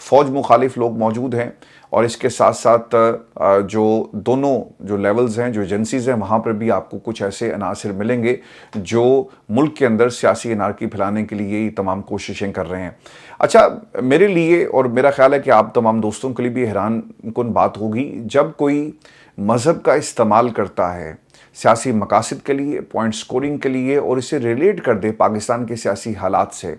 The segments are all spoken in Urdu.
فوج مخالف لوگ موجود ہیں، اور اس کے ساتھ ساتھ جو دونوں جو لیولز ہیں، جو ایجنسیز ہیں، وہاں پر بھی آپ کو کچھ ایسے عناصر ملیں گے جو ملک کے اندر سیاسی انارکی پھیلانے کے لیے یہ تمام کوششیں کر رہے ہیں۔ اچھا، میرے لیے اور میرا خیال ہے کہ آپ تمام دوستوں کے لیے بھی حیران کن بات ہوگی جب کوئی مذہب کا استعمال کرتا ہے سیاسی مقاصد کے لیے، پوائنٹ سکورنگ کے لیے، اور اسے ریلیٹ کر دے پاکستان کے سیاسی حالات سے۔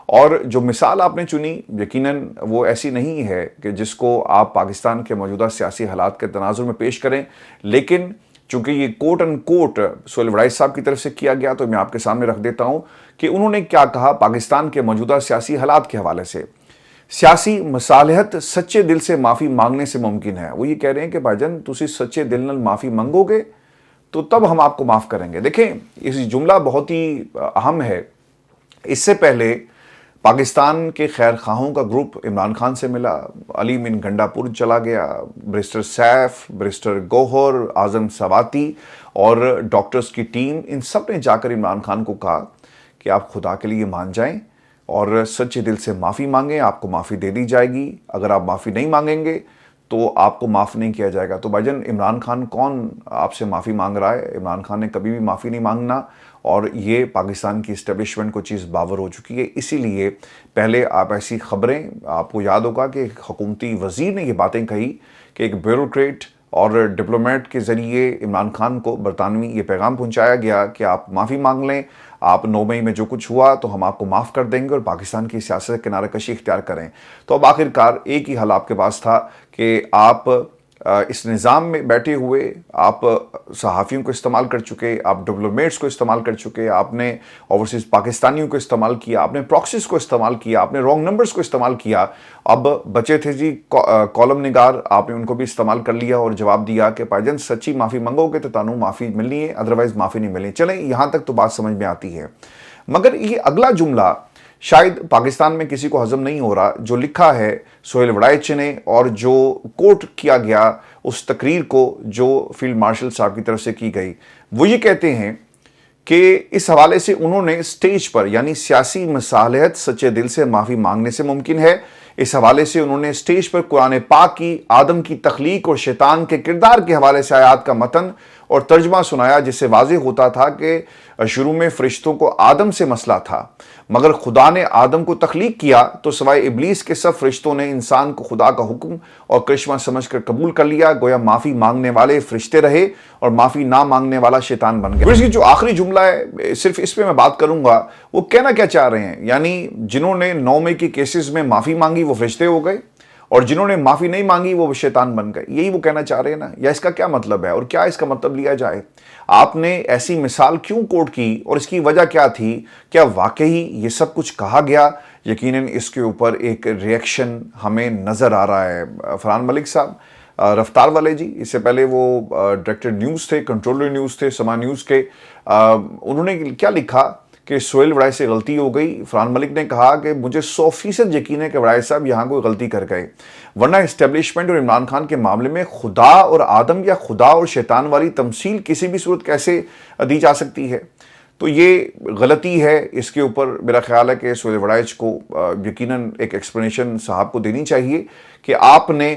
اور جو مثال آپ نے چنی یقیناً وہ ایسی نہیں ہے کہ جس کو آپ پاکستان کے موجودہ سیاسی حالات کے تناظر میں پیش کریں، لیکن چونکہ یہ کوٹ ان کوٹ سہیل وڑائچ صاحب کی طرف سے کیا گیا تو میں آپ کے سامنے رکھ دیتا ہوں کہ انہوں نے کیا کہا پاکستان کے موجودہ سیاسی حالات کے حوالے سے۔ سیاسی مصالحت سچے دل سے معافی مانگنے سے ممکن ہے۔ وہ یہ کہہ رہے ہیں کہ بھائی جان تسی سچے دل نال معافی منگو گے تو تب ہم آپ کو معاف کریں گے۔ دیکھیں، یہ جملہ بہت ہی اہم ہے۔ اس سے پہلے پاکستان کے خیر خواہوں کا گروپ عمران خان سے ملا، علی من گنڈا پور چلا گیا، بریسٹر سیف، بریسٹر گوہر، اعظم سواتی اور ڈاکٹرز کی ٹیم، ان سب نے جا کر عمران خان کو کہا کہ آپ خدا کے لیے مان جائیں اور سچے دل سے معافی مانگیں، آپ کو معافی دے دی جائے گی۔ اگر آپ معافی نہیں مانگیں گے تو آپ کو معاف نہیں کیا جائے گا۔ تو بھائی جان عمران خان کون آپ سے معافی مانگ رہا ہے؟ عمران خان نے کبھی بھی معافی نہیں مانگنا، اور یہ پاکستان کی اسٹیبلشمنٹ کو چیز باور ہو چکی ہے۔ اسی لیے پہلے آپ ایسی خبریں، آپ کو یاد ہوگا کہ ایک حکومتی وزیر نے یہ باتیں کہی کہ ایک بیوروکریٹ اور ڈپلومیٹ کے ذریعے عمران خان کو برطانوی یہ پیغام پہنچایا گیا کہ آپ معافی مانگ لیں، آپ 9 مئی میں جو کچھ ہوا تو ہم آپ کو معاف کر دیں گے اور پاکستان کی سیاست کنارہ کشی اختیار کریں۔ تو اب آخرکار ایک ہی حل آپ کے پاس تھا کہ آپ اس نظام میں بیٹھے ہوئے آپ صحافیوں کو استعمال کر چکے، آپ ڈپلومیٹس کو استعمال کر چکے، آپ نے اوورسیز پاکستانیوں کو استعمال کیا، آپ نے پراکسیز کو استعمال کیا، آپ نے رانگ نمبرز کو استعمال کیا۔ اب بچے تھے جی کالم نگار، آپ نے ان کو بھی استعمال کر لیا اور جواب دیا کہ بھائی جان سچی معافی منگو گے تو تانوں معافی ملنی ہے، ادروائز معافی نہیں ملنی۔ چلیں یہاں تک تو بات سمجھ میں آتی ہے، مگر یہ اگلا جملہ شاید پاکستان میں کسی کو ہضم نہیں ہو رہا، جو لکھا ہے سہیل وڑائچ نے اور جو کوٹ کیا گیا اس تقریر کو جو فیلڈ مارشل صاحب کی طرف سے کی گئی۔ وہ یہ کہتے ہیں کہ اس حوالے سے انہوں نے سٹیج پر، یعنی سیاسی مصالحت سچے دل سے معافی مانگنے سے ممکن ہے، اس حوالے سے انہوں نے سٹیج پر قرآن پاک کی آدم کی تخلیق اور شیطان کے کردار کے حوالے سے آیات کا متن اور ترجمہ سنایا، جس سے واضح ہوتا تھا کہ شروع میں فرشتوں کو آدم سے مسئلہ تھا، مگر خدا نے آدم کو تخلیق کیا تو سوائے ابلیس کے سب فرشتوں نے انسان کو خدا کا حکم اور کرشمہ سمجھ کر قبول کر لیا، گویا معافی مانگنے والے فرشتے رہے اور معافی نہ مانگنے والا شیطان بن گیا۔ اس کی جو آخری جملہ ہے صرف اس پہ میں بات کروں گا، وہ کہنا کیا چاہ رہے ہیں؟ یعنی جنہوں نے 9 مئی کے کیسز میں معافی مانگی وہ فرشتے ہو گئے اور جنہوں نے معافی نہیں مانگی وہ شیطان بن گئے، یہی وہ کہنا چاہ رہے ہیں نا؟ یا اس کا کیا مطلب ہے اور کیا اس کا مطلب لیا جائے؟ آپ نے ایسی مثال کیوں کوٹ کی اور اس کی وجہ کیا تھی؟ کیا واقعی یہ سب کچھ کہا گیا؟ یقیناً اس کے اوپر ایک ریئیکشن ہمیں نظر آ رہا ہے۔ فرحان ملک صاحب رفتار والے جی، اس سے پہلے وہ ڈائریکٹر نیوز تھے، کنٹرولر نیوز تھے، سما نیوز کے، انہوں نے کیا لکھا کہ سہیل وڑائچ سے غلطی ہو گئی۔ فرحان ملک نے کہا کہ مجھے 100% یقین ہے کہ وڑائچ صاحب یہاں کوئی غلطی کر گئے، ورنہ اسٹیبلشمنٹ اور عمران خان کے معاملے میں خدا اور آدم یا خدا اور شیطان والی تمثیل کسی بھی صورت کیسے دی جا سکتی ہے؟ تو یہ غلطی ہے، اس کے اوپر میرا خیال ہے کہ سہیل وڑائچ کو یقیناً ایک ایکسپلینیشن صاحب کو دینی چاہیے کہ آپ نے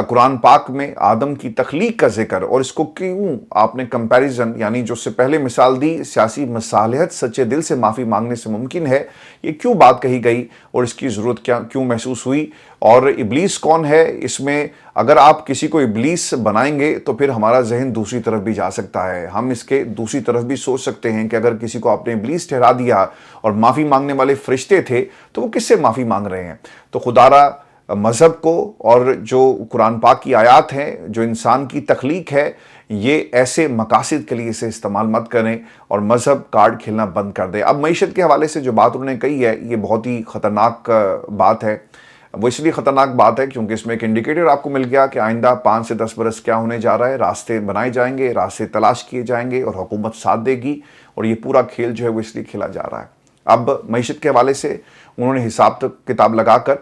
قرآن پاک میں آدم کی تخلیق کا ذکر اور اس کو کیوں آپ نے کمپیریزن، یعنی جو سے پہلے مثال دی سیاسی مصالحت سچے دل سے معافی مانگنے سے ممکن ہے، یہ کیوں بات کہی گئی اور اس کی ضرورت کیوں محسوس ہوئی؟ اور ابلیس کون ہے اس میں؟ اگر آپ کسی کو ابلیس بنائیں گے تو پھر ہمارا ذہن دوسری طرف بھی جا سکتا ہے، ہم اس کے دوسری طرف بھی سوچ سکتے ہیں کہ اگر کسی کو آپ نے ابلیس ٹھہرا دیا اور معافی مانگنے والے فرشتے تھے تو وہ کس سے معافی مانگ رہے ہیں؟ تو خدا را مذہب کو اور جو قرآن پاک کی آیات ہیں، جو انسان کی تخلیق ہے، یہ ایسے مقاصد کے لیے اسے استعمال مت کریں اور مذہب کارڈ کھیلنا بند کر دیں۔ اب معیشت کے حوالے سے جو بات انہوں نے کہی ہے یہ بہت ہی خطرناک بات ہے۔ وہ اس لیے خطرناک بات ہے کیونکہ اس میں ایک انڈیکیٹر آپ کو مل گیا کہ آئندہ 5 سے 10 برس کیا ہونے جا رہا ہے، راستے بنائے جائیں گے، راستے تلاش کیے جائیں گے اور حکومت ساتھ دے گی، اور یہ پورا کھیل جو ہے وہ اس لیے کھیلا جا رہا ہے۔ اب معیشت کے حوالے سے انہوں نے حساب کتاب لگا کر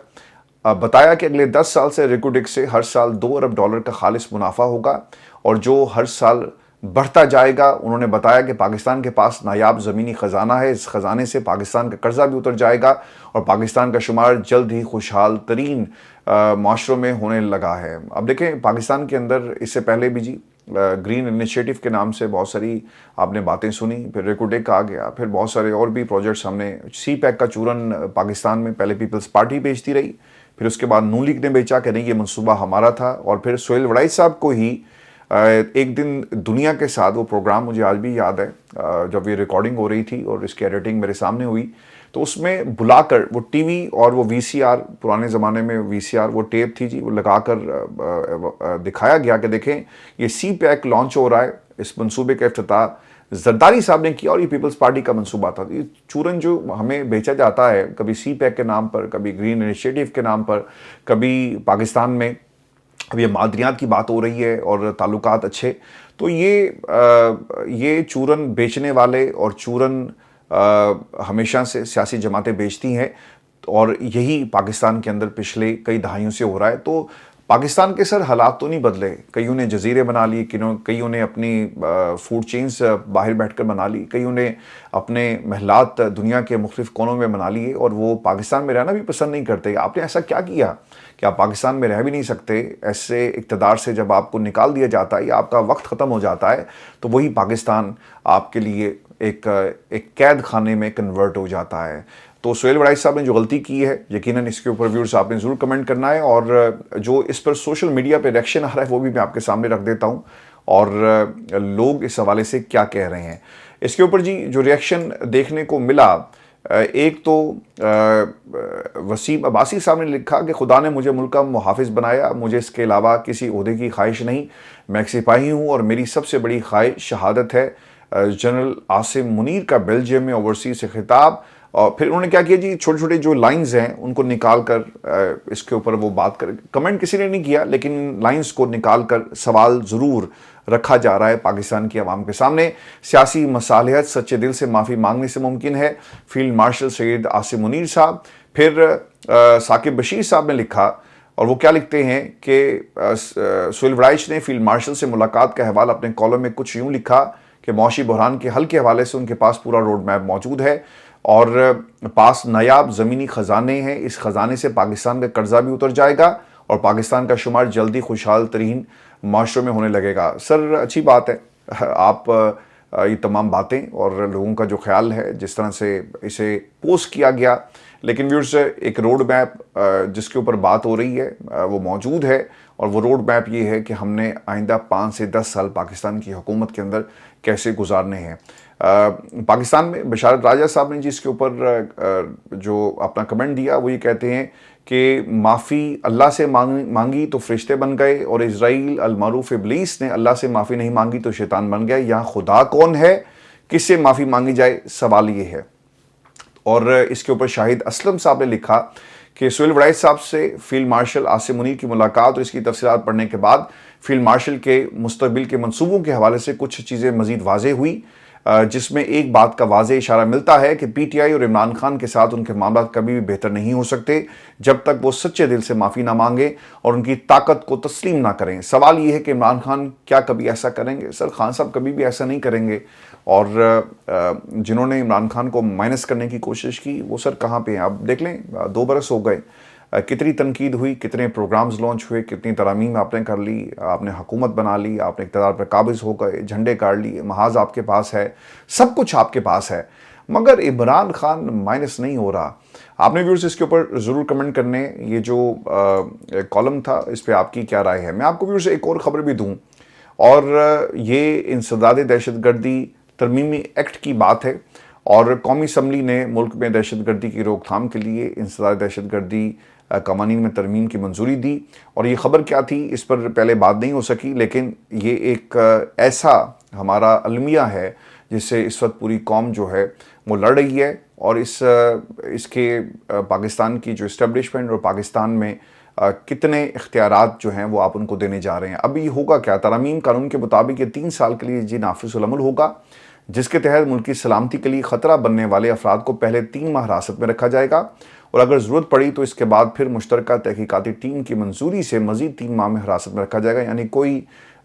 بتایا کہ اگلے 10 سال سے ریکوڈک سے ہر سال $2 ارب کا خالص منافع ہوگا، اور جو ہر سال بڑھتا جائے گا. انہوں نے بتایا کہ پاکستان کے پاس نایاب زمینی خزانہ ہے, اس خزانے سے پاکستان کا قرضہ بھی اتر جائے گا اور پاکستان کا شمار جلد ہی خوشحال ترین معاشروں میں ہونے لگا ہے. اب دیکھیں پاکستان کے اندر اس سے پہلے بھی جی گرین انیشیٹو کے نام سے بہت ساری آپ نے باتیں سنی, پھر ریکوٹیک آ گیا, پھر بہت سارے اور بھی پروجیکٹس ہم نے, سی پیک کا چورن پاکستان میں پہلے پیپلز پارٹی بیچتی رہی, پھر اس کے بعد نون لیگ نے بیچا کہ نہیں یہ منصوبہ ہمارا تھا, اور پھر سہیل وڑائی صاحب کو ہی ایک دن دنیا کے ساتھ, وہ پروگرام مجھے آج بھی یاد ہے جب یہ ریکارڈنگ ہو رہی تھی اور اس کی ایڈیٹنگ میرے سامنے ہوئی, تو اس میں بلا کر وہ ٹی وی اور وہ وی سی آر, پرانے زمانے میں وی سی آر وہ ٹیپ تھی جی, وہ لگا کر دکھایا گیا کہ دیکھیں یہ سی پیک لانچ ہو رہا ہے, اس منصوبے کا افتتاح زرداری صاحب نے کیا اور یہ پیپلز پارٹی کا منصوبہ تھا. یہ چورن جو ہمیں بیچا جاتا ہے کبھی سی پیک کے نام پر, کبھی گرین انیشیٹو کے نام پر, کبھی پاکستان میں اب یہ معدنیات کی بات ہو رہی ہے اور تعلقات اچھے, تو یہ چورن بیچنے والے اور چورن ہمیشہ سے سیاسی جماعتیں بیچتی ہیں, اور یہی پاکستان کے اندر پچھلے کئی دہائیوں سے ہو رہا ہے. تو پاکستان کے سر حالات تو نہیں بدلے, کئیوں نے جزیرے بنا لیے, کئیوں نے اپنی فوڈ چینز باہر بیٹھ کر بنا لی, کئیوں نے اپنے محلات دنیا کے مختلف کونوں میں بنا لیے, اور وہ پاکستان میں رہنا بھی پسند نہیں کرتے. آپ نے ایسا کیا کیا کہ آپ پاکستان میں رہ بھی نہیں سکتے؟ ایسے اقتدار سے جب آپ کو نکال دیا جاتا ہے یا آپ کا وقت ختم ہو جاتا ہے تو وہی پاکستان آپ کے لیے ایک قید خانے میں کنورٹ ہو جاتا ہے. تو سہیل وڑائی صاحب نے جو غلطی کی ہے, یقیناً اس کے اوپر ویورز آپ نے ضرور کمنٹ کرنا ہے, اور جو اس پر سوشل میڈیا پہ ریئیکشن آ رہا ہے وہ بھی میں آپ کے سامنے رکھ دیتا ہوں, اور لوگ اس حوالے سے کیا کہہ رہے ہیں. اس کے اوپر جی جو ریئیکشن دیکھنے کو ملا, ایک تو وسیم عباسی صاحب نے لکھا کہ خدا نے مجھے ملک کا محافظ بنایا, مجھے اس کے علاوہ کسی عہدے کی خواہش نہیں, میں ایک سپاہی ہوں اور میری سب سے بڑی خواہش شہادت ہے. جنرل عاصم منیر کا بیلجیم میں اوورسیز سے خطاب, اور پھر انہوں نے کیا کیا جی, چھوٹے چھوٹے جو لائنز ہیں ان کو نکال کر اس کے اوپر وہ بات کر, کمنٹ کسی نے نہیں کیا لیکن لائنز کو نکال کر سوال ضرور رکھا جا رہا ہے پاکستان کی عوام کے سامنے. سیاسی مصالحت سچے دل سے معافی مانگنے سے ممکن ہے, فیلڈ مارشل سید عاصم منیر صاحب. پھر ثاقب بشیر صاحب نے لکھا, اور وہ کیا لکھتے ہیں کہ سہیل وڑائی نے فیلڈ مارشل سے ملاقات کا حوالہ اپنے کالم میں کچھ یوں لکھا کہ معاشی بحران کے حل کے حوالے سے ان کے پاس پورا روڈ میپ موجود ہے اور پاس نایاب زمینی خزانے ہیں, اس خزانے سے پاکستان کا قرضہ بھی اتر جائے گا اور پاکستان کا شمار جلدی خوشحال ترین معاشروں میں ہونے لگے گا. سر اچھی بات ہے, آپ یہ تمام باتیں اور لوگوں کا جو خیال ہے جس طرح سے اسے پوسٹ کیا گیا, لیکن ویورز ایک روڈ میپ جس کے اوپر بات ہو رہی ہے وہ موجود ہے, اور وہ روڈ میپ یہ ہے کہ ہم نے آئندہ 5 سے 10 سال پاکستان کی حکومت کے اندر کیسے گزارنے ہیں. پاکستان میں بشارت راجہ صاحب نے جس کے اوپر جو اپنا کمنٹ دیا وہ یہ کہتے ہیں کہ معافی اللہ سے مانگی تو فرشتے بن گئے, اور اسرائیل المعروف ابلیس نے اللہ سے معافی نہیں مانگی تو شیطان بن گیا. یہاں خدا کون ہے, کس سے معافی مانگی جائے, سوال یہ ہے. اور اس کے اوپر شاہد اسلم صاحب نے لکھا کہ سہیل وڑائی صاحب سے فیلڈ مارشل عاصم منیر کی ملاقات اور اس کی تفصیلات پڑھنے کے بعد فیلڈ مارشل کے مستقبل کے منصوبوں کے حوالے سے کچھ چیزیں مزید واضح ہوئی, جس میں ایک بات کا واضح اشارہ ملتا ہے کہ پی ٹی آئی اور عمران خان کے ساتھ ان کے معاملات کبھی بھی بہتر نہیں ہو سکتے جب تک وہ سچے دل سے معافی نہ مانگیں اور ان کی طاقت کو تسلیم نہ کریں. سوال یہ ہے کہ عمران خان کیا کبھی ایسا کریں گے؟ سر خان صاحب کبھی بھی ایسا نہیں کریں گے, اور جنہوں نے عمران خان کو مائنس کرنے کی کوشش کی وہ سر کہاں پہ ہیں؟ آپ دیکھ لیں 2 برس ہو گئے, کتنی تنقید ہوئی, کتنے پروگرامز لانچ ہوئے, کتنی ترامیم آپ نے کر لی, آپ نے حکومت بنا لی, آپ نے اقتدار پر قابض ہو گئے, جھنڈے کاٹ لیے, محاذ آپ کے پاس ہے, سب کچھ آپ کے پاس ہے, مگر عمران خان مائنس نہیں ہو رہا. آپ نے ویورز اس کے اوپر ضرور کمنٹ کرنے, یہ جو کالم تھا اس پہ آپ کی کیا رائے ہے. میں آپ کو ویورز ایک اور خبر بھی دوں, اور یہ انسداد دہشت گردی ترمیمی ایکٹ کی بات ہے, اور قومی اسمبلی نے ملک میں دہشت گردی کی روک تھام کے لیے انسداد دہشت گردی قوانین میں ترمیم کی منظوری دی. اور یہ خبر کیا تھی اس پر پہلے بات نہیں ہو سکی, لیکن یہ ایک ایسا ہمارا المیہ ہے جس سے اس وقت پوری قوم جو ہے وہ لڑ رہی ہے, اور اس کے پاکستان کی جو اسٹیبلشمنٹ اور پاکستان میں کتنے اختیارات جو ہیں وہ آپ ان کو دینے جا رہے ہیں. اب یہ ہوگا کیا؟ ترامیم قانون کے مطابق یہ 3 سال کے لیے جی نافذ العمل ہوگا, جس کے تحت ملک کی سلامتی کے لیے خطرہ بننے والے افراد کو پہلے 3 ماہ حراست میں رکھا جائے گا, اور اگر ضرورت پڑی تو اس کے بعد پھر مشترکہ تحقیقاتی ٹیم کی منظوری سے مزید 3 ماہ میں حراست میں رکھا جائے گا. یعنی کوئی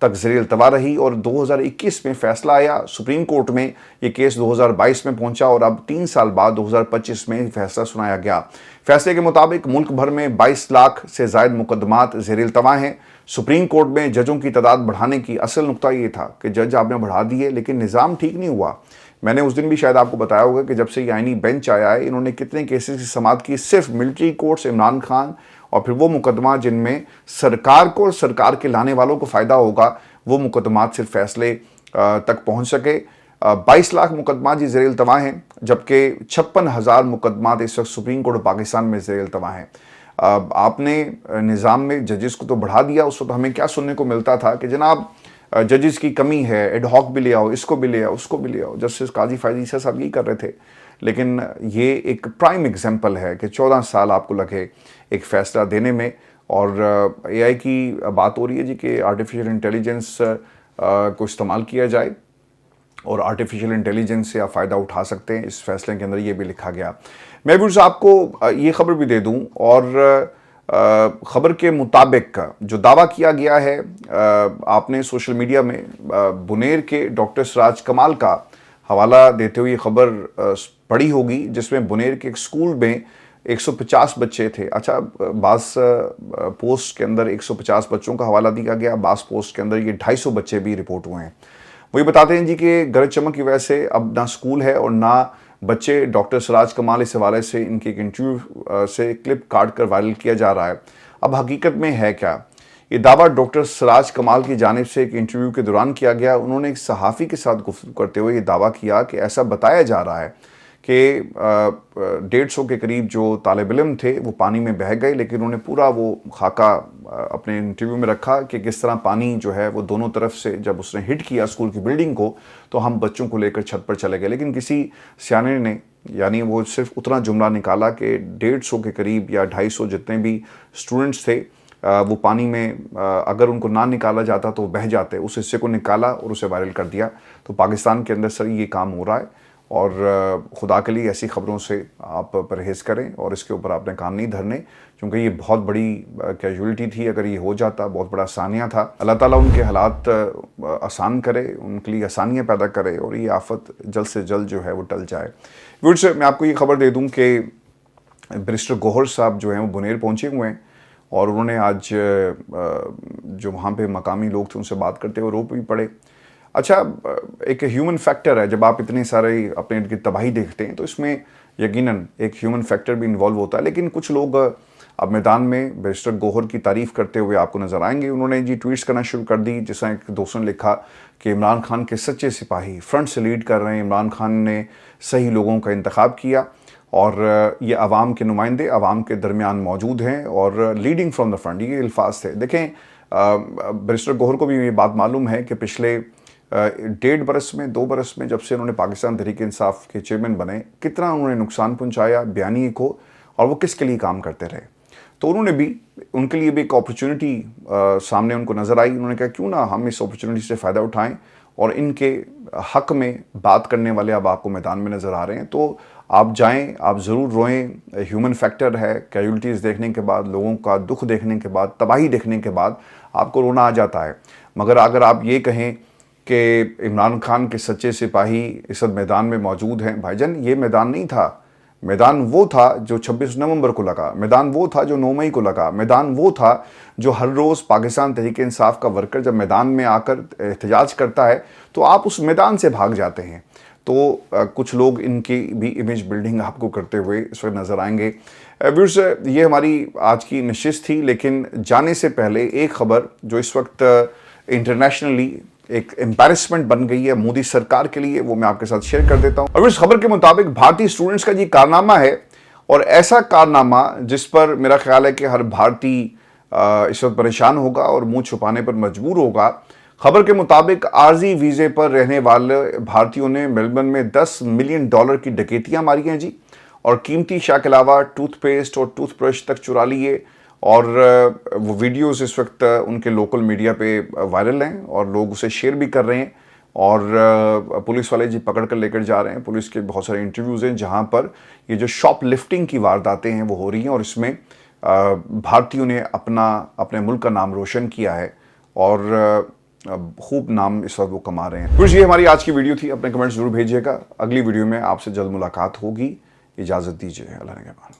تک زیر التوا رہی اور 2021 میں فیصلہ آیا سپریم کورٹ میں. یہ کیس 2022 میں پہنچا اور اب 3 سال بعد 2025 میں فیصلہ سنایا گیا. فیصلے کے مطابق ملک بھر میں 22 لاکھ سے زائد مقدمات زیر التوا ہیں. سپریم کورٹ میں ججوں کی تعداد بڑھانے کی اصل نقطہ یہ تھا کہ جج آپ نے بڑھا دیے لیکن نظام ٹھیک نہیں ہوا. میں نے اس دن بھی شاید آپ کو بتایا ہوگا کہ جب سے یہ آئینی بینچ آیا ہے انہوں نے کتنے کیسز کی سماعت کی صرف ملٹری کورٹس عمران خان اور پھر وہ مقدمات جن میں سرکار کو اور سرکار کے لانے والوں کو فائدہ ہوگا وہ مقدمات صرف فیصلے تک پہنچ سکے. 22 لاکھ مقدمات یہ زیر التوا ہیں جبکہ 56,000 مقدمات اس وقت سپریم کورٹ پاکستان میں زیر التوا ہیں. آپ نے نظام میں ججز کو تو بڑھا دیا. اس وقت ہمیں کیا سننے کو ملتا تھا کہ جناب ججز کی کمی ہے, ایڈ ہاک بھی لے آؤ, اس کو بھی لے آؤ, اس کو بھی لے آؤ. جسٹس قاضی فیاض عیسیٰ صاحب یہی کر رہے تھے. لیکن یہ ایک پرائم ایگزامپل ہے کہ 14 سال آپ کو لگے ایک فیصلہ دینے میں. اور اے آئی کی بات ہو رہی ہے جی کہ آرٹیفیشل انٹیلیجنس کو استعمال کیا جائے اور آرٹیفیشل انٹیلیجنس سے آپ فائدہ اٹھا سکتے ہیں. اس فیصلے کے اندر یہ بھی لکھا گیا. میں بھی آپ کو یہ خبر بھی دے دوں اور خبر کے مطابق جو دعویٰ کیا گیا ہے آپ نے سوشل میڈیا میں بنیر کے ڈاکٹر سراج کمال کا حوالہ دیتے ہوئے یہ خبر پڑھی ہوگی جس میں بنیر کے ایک سکول میں 150 بچے تھے. اچھا, بعض پوسٹ کے اندر 150 بچوں کا حوالہ دیا گیا, بعض پوسٹ کے اندر یہ 250 بچے بھی رپورٹ ہوئے ہیں. وہ یہ بتاتے ہیں جی کہ گرج چمک کی وجہ سے اب نہ سکول ہے اور نہ بچے. ڈاکٹر سراج کمال اس حوالے سے ان کے ایک انٹرویو سے کلپ کاٹ کر وائرل کیا جا رہا ہے. اب حقیقت میں ہے کیا؟ یہ دعویٰ ڈاکٹر سراج کمال کی جانب سے ایک انٹرویو کے دوران کیا گیا. انہوں نے ایک صحافی کے ساتھ گفتگو کرتے ہوئے یہ دعویٰ کیا کہ ایسا بتایا جا رہا ہے کہ 150 کے قریب جو طالب علم تھے وہ پانی میں بہہ گئے, لیکن انہوں نے پورا وہ خاکہ اپنے انٹرویو میں رکھا کہ کس طرح پانی جو ہے وہ دونوں طرف سے جب اس نے ہٹ کیا اسکول کی بلڈنگ کو تو ہم بچوں کو لے کر چھت پر چلے گئے. لیکن کسی سیانے نے یعنی وہ صرف اتنا جملہ نکالا کہ 150 کے قریب یا 250 جتنے بھی اسٹوڈنٹس تھے وہ پانی میں اگر ان کو نہ نکالا جاتا تو وہ بہہ جاتے. اس حصے کو نکالا اور اسے وائرل کر دیا. تو پاکستان کے اندر سر یہ کام ہو رہا ہے اور خدا کے لیے ایسی خبروں سے آپ پرہیز کریں اور اس کے اوپر آپ نے کان نہیں دھرنے کیونکہ یہ بہت بڑی کیجولیٹی تھی. اگر یہ ہو جاتا بہت بڑا آسانیہ تھا. اللہ تعالیٰ ان کے حالات آسان کرے, ان کے لیے آسانیاں پیدا کرے اور یہ آفت جلد سے جلد جو ہے وہ ٹل جائے. ویورز, میں آپ کو یہ خبر دے دوں کہ بیرسٹر گوہر صاحب جو ہیں وہ بنیر پہنچے ہوئے ہیں اور انہوں نے آج جو وہاں پہ مقامی لوگ تھے ان سے بات کرتے ہوئے رو بھی پڑے. اچھا, ایک ہیومن فیکٹر ہے. جب آپ اتنے سارے اپنے ارد گرد تباہی دیکھتے ہیں تو اس میں یقیناً ایک ہیومن فیکٹر بھی انوالو ہوتا ہے. لیکن کچھ لوگ اب میدان میں بیرسٹر گوہر کی تعریف کرتے ہوئے آپ کو نظر آئیں گے. انہوں نے جی ٹویٹس کرنا شروع کر دی. جس طرح ایک دوست نے لکھا کہ عمران خان کے سچے سپاہی فرنٹ سے لیڈ کر رہے ہیں, عمران خان نے صحیح لوگوں کا انتخاب کیا اور یہ عوام کے نمائندے عوام کے درمیان موجود ہیں اور لیڈنگ فرام دا فرنٹ, یہ الفاظ تھے. دیکھیں, بیرسٹر گوہر کو بھی یہ بات معلوم ہے کہ پچھلے 1.5 برس میں 2 برس میں جب سے انہوں نے پاکستان تحریک انصاف کے چیئرمین بنے کتنا انہوں نے نقصان پہنچایا بیانیے کو اور وہ کس کے لیے کام کرتے رہے. تو انہوں نے بھی ان کے لیے بھی ایک اپرچونٹی سامنے ان کو نظر آئی. انہوں نے کہا کیوں نہ ہم اس اپرچونٹی سے فائدہ اٹھائیں اور ان کے حق میں بات کرنے والے اب آپ کو میدان میں نظر آ رہے ہیں. تو آپ جائیں, آپ ضرور روئیں. ہیومن فیکٹر ہے, کیجولیٹیز دیکھنے کے بعد, لوگوں کا دکھ دیکھنے کے بعد, تباہی دیکھنے کے بعد آپ کو رونا آ جاتا ہے. مگر اگر آپ یہ کہیں کہ عمران خان کے سچے سپاہی اس وقت میدان میں موجود ہیں, بھائی جان یہ میدان نہیں تھا. میدان وہ تھا جو 26 نومبر کو لگا, میدان وہ تھا جو 9 مئی کو لگا, میدان وہ تھا جو ہر روز پاکستان تحریک انصاف کا ورکر جب میدان میں آ کر احتجاج کرتا ہے تو آپ اس میدان سے بھاگ جاتے ہیں. تو کچھ لوگ ان کی بھی امیج بلڈنگ آپ کو کرتے ہوئے اس وقت نظر آئیں گے. ویورز, یہ ہماری آج کی نشست تھی, لیکن جانے سے پہلے ایک خبر جو اس وقت انٹرنیشنلی ایک امبیرسمنٹ بن گئی ہے مودی سرکار کے لیے, وہ میں آپ کے ساتھ شیئر کر دیتا ہوں. اور اس خبر کے مطابق بھارتی اسٹوڈنٹس کا یہ کارنامہ ہے اور ایسا کارنامہ جس پر میرا خیال ہے کہ ہر بھارتی اس وقت پریشان ہوگا اور منہ چھپانے پر مجبور ہوگا. خبر کے مطابق عارضی ویزے پر رہنے والے بھارتیوں نے میلبرن میں $10 ملین کی ڈکیتیاں ماری ہیں جی, اور قیمتی اشیاء کے علاوہ ٹوتھ پیسٹ اور ٹوتھ برش تک چرا لیے. اور وہ ویڈیوز اس وقت ان کے لوکل میڈیا پہ وائرل ہیں اور لوگ اسے شیئر بھی کر رہے ہیں اور پولیس والے جی پکڑ کر لے کر جا رہے ہیں. پولیس کے بہت سارے انٹرویوز ہیں جہاں پر یہ جو شاپ لفٹنگ کی وارداتیں ہیں وہ ہو رہی ہیں اور اس میں بھارتیوں نے اپنے ملک کا نام روشن کیا ہے. اور خوب نام اس وقت وہ کما رہے ہیں. یہ ہماری آج کی ویڈیو تھی. اپنے کمنٹس ضرور بھیجیے گا. اگلی ویڈیو میں آپ سے جلد ملاقات ہوگی. اجازت دیجیے. اللہ نگہبان.